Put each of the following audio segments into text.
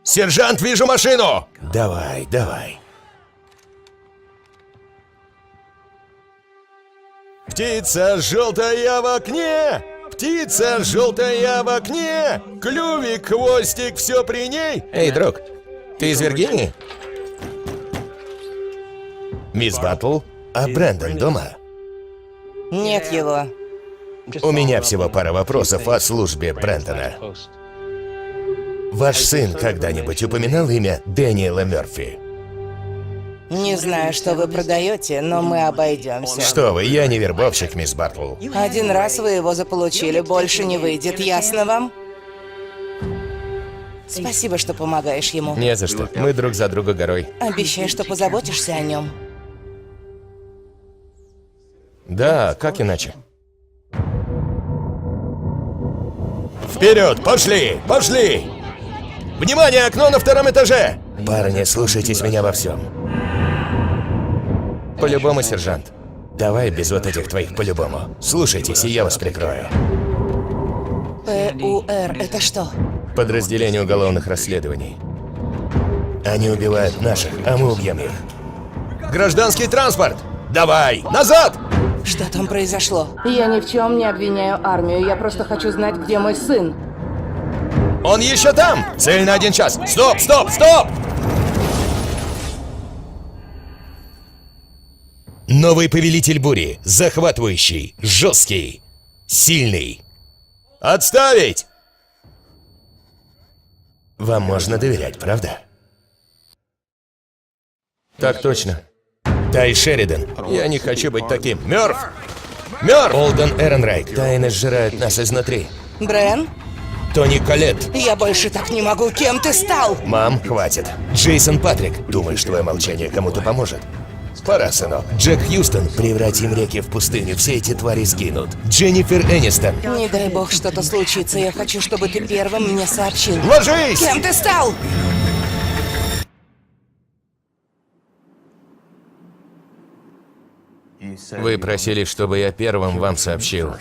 Сержант, вижу машину! Давай, давай. Птица желтая в окне! Птица желтая в окне! Клювик, хвостик, все при ней! Эй, друг, ты из Виргинии? Мисс Баттл, а Брэндон дома? Нет его. У меня всего пара вопросов о службе Брэндона. Ваш сын когда-нибудь упоминал имя Дэниела Мёрфи? Не знаю, что вы продаете, но мы обойдемся. Что вы, я не вербовщик, мисс Баттл. Один раз вы его заполучили, больше не выйдет, ясно вам? Спасибо, что помогаешь ему. Не за что, мы друг за друга горой. Обещай, что позаботишься о нем. Да, как иначе? Вперед, пошли, пошли! Внимание, окно на втором этаже! Парни, слушайтесь меня во всем. По-любому, сержант. Давай без вот этих твоих по-любому. Слушайтесь, и я вас прикрою. ПУР, это что? Подразделение уголовных расследований. Они убивают наших, а мы убьем их. Гражданский транспорт! Давай, назад! Что там произошло? Я ни в чем не обвиняю армию, я просто хочу знать, где мой сын. Он еще там! Цель на 1 час! Стоп, стоп, стоп! Новый повелитель бури. Захватывающий, жесткий, сильный. Отставить! Вам можно доверять, правда? Так точно. Тай Шеридан. Я не хочу быть таким. Мёрф! Мёрф! Олден Эренрайк. Тайны сжирают нас изнутри. Брэн? Тони Коллетт. Я больше так не могу. Кем ты стал? Мам, хватит. Джейсон Патрик. Думаешь, твое молчание кому-то поможет? Пора, сынок. Джек Хьюстон. Превратим реки в пустыню. Все эти твари сгинут. Дженнифер Энистон. Не дай бог что-то случится. Я хочу, чтобы ты первым мне сообщил. Ложись! Кем ты стал? Вы просили, чтобы я первым вам сообщил.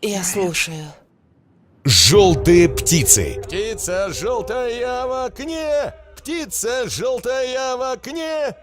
Я слушаю. Желтые птицы. Птица желтая в окне. Птица желтая в окне.